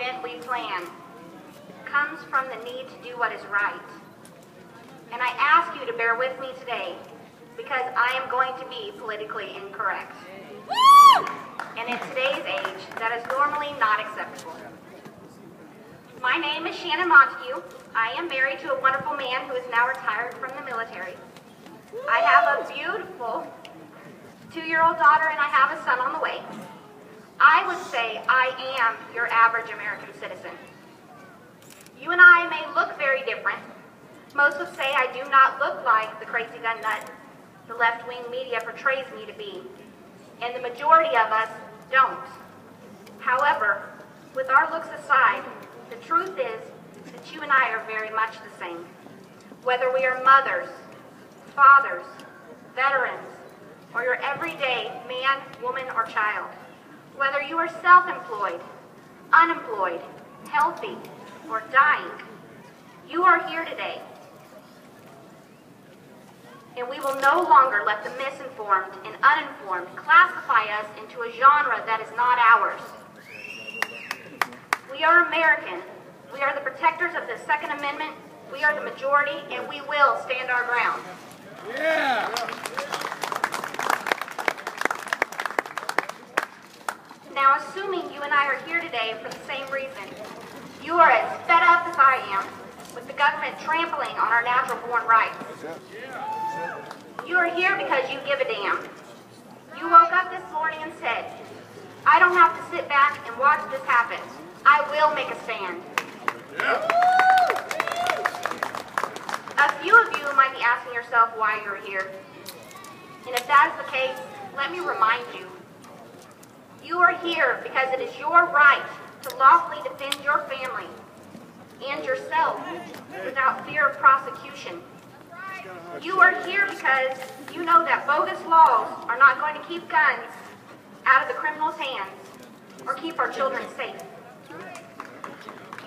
event we plan comes from the need to do what is right. And I ask you to bear with me today because I am going to be politically incorrect. And in today's age, that is normally not acceptable. My name is Shannon Montague. I am married to a wonderful man who is now retired from the military. I have a beautiful 2-year-old daughter and I have a son on the way. I would say I am your average American citizen. You and I may look very different. Most would say I do not look like the crazy gun nut the left-wing media portrays me to be, and the majority of us don't. However, with our looks aside, the truth is that you and I are very much the same. Whether we are mothers, fathers, veterans, or your everyday man, woman, or child. Whether you are self-employed, unemployed, healthy, or dying, you are here today. And we will no longer let the misinformed and uninformed classify us into a genre that is not ours. We are American. We are the protectors of the Second Amendment. We are the majority, and we will stand our ground. Yeah! Now, assuming you and I are here today for the same reason, you are as fed up as I am with the government trampling on our natural-born rights. You are here because you give a damn. You woke up this morning and said, I don't have to sit back and watch this happen. I will make a stand. Yeah. A few of you might be asking yourself why you're here. And if that is the case, let me remind you. You are here because it is your right to lawfully defend your family and yourself without fear of prosecution. You are here because you know that bogus laws are not going to keep guns out of the criminals' hands or keep our children safe.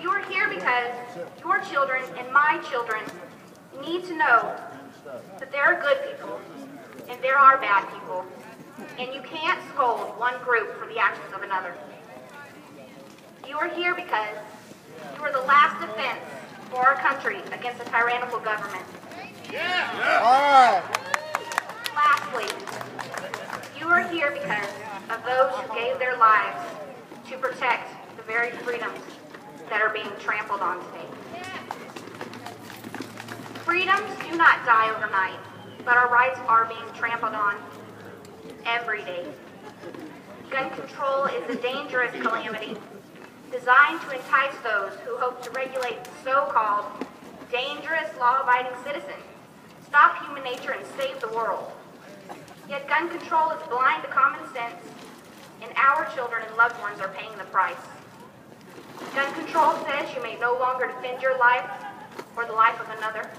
You are here because your children and my children need to know that there are good people and there are bad people, and you can't scold one group for the actions of another. You are here because you are the last defense for our country against a tyrannical government. Yeah. All right. Lastly, you are here because of those who gave their lives to protect the very freedoms that are being trampled on today. Freedoms do not die overnight, but our rights are being trampled on every day. Gun control is a dangerous calamity designed to entice those who hope to regulate the so-called dangerous law-abiding citizen, stop human nature, and save the world. Yet gun control is blind to common sense, and our children and loved ones are paying the price. Gun control says you may no longer defend your life or the life of another.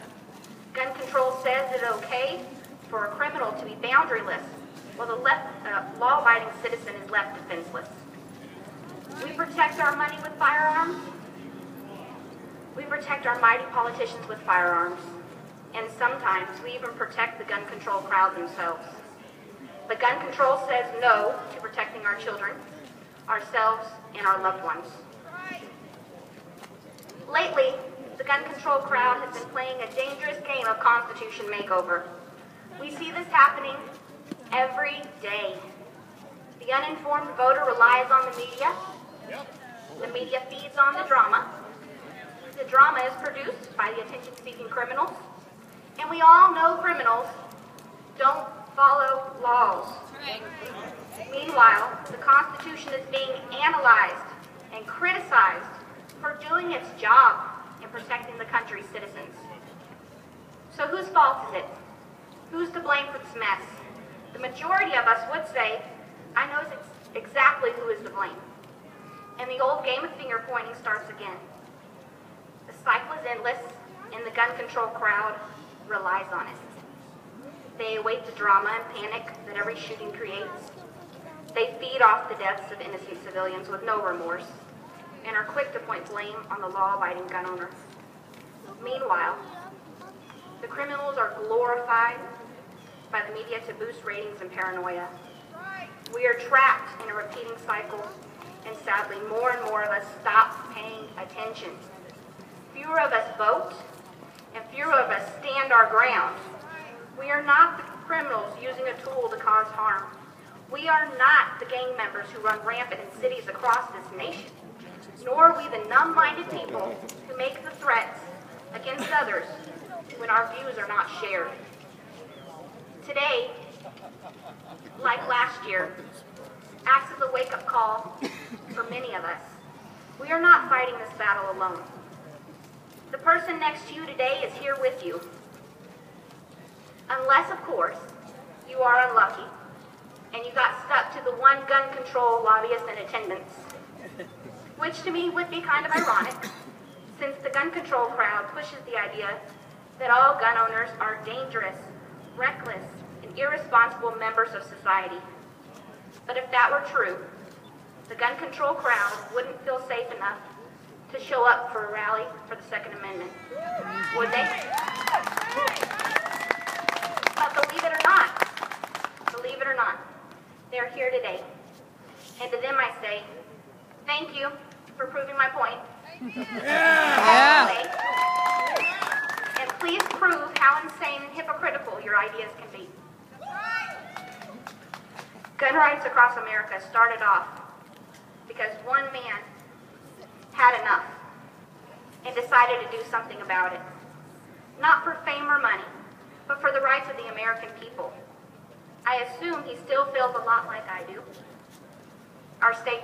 Gun control says it's okay for a criminal to be boundaryless, while the law-abiding citizen is left defenseless. We protect our money with firearms. We protect our mighty politicians with firearms. And sometimes we even protect the gun control crowd themselves. But gun control says no to protecting our children, ourselves, and our loved ones. Lately, the gun control crowd has been playing a dangerous game of Constitution makeover. We see this happening every day. The uninformed voter relies on the media. The media feeds on the drama. The drama is produced by the attention-seeking criminals. And we all know criminals don't follow laws. Meanwhile, the Constitution is being analyzed and criticized for doing its job in protecting the country's citizens. So whose fault is it? Who's to blame for this mess? The majority of us would say, I know exactly who is to blame. And the old game of finger-pointing starts again. The cycle is endless, and the gun control crowd relies on it. They await the drama and panic that every shooting creates. They feed off the deaths of innocent civilians with no remorse, and are quick to point blame on the law-abiding gun owner. Meanwhile, the criminals are glorified by the media to boost ratings and paranoia. We are trapped in a repeating cycle, And sadly, more and more of us stop paying attention. Fewer of us vote, and fewer of us stand our ground. We are not the criminals using a tool to cause harm. We are not the gang members who run rampant in cities across this nation, nor are we the numb-minded people who make the threats against others when our views are not shared. Today, like last year, acts as a wake-up call for many of us. We are not fighting this battle alone. The person next to you today is here with you. Unless, of course, you are unlucky and you got stuck to the one gun control lobbyist in attendance, which to me would be kind of ironic, since the gun control crowd pushes the idea that all gun owners are dangerous, reckless, and irresponsible members of society. But if that were true, the gun control crowd wouldn't feel safe enough to show up for a rally for the Second Amendment, would they? But believe it or not, they're here today. And to them I say, thank you for proving my point. Yeah. And please prove how insane and hypocritical your ideas can be. Gun rights across America started off because one man had enough and decided to do something about it. Not for fame or money, but for the rights of the American people. I assume he still feels a lot like I do. Our state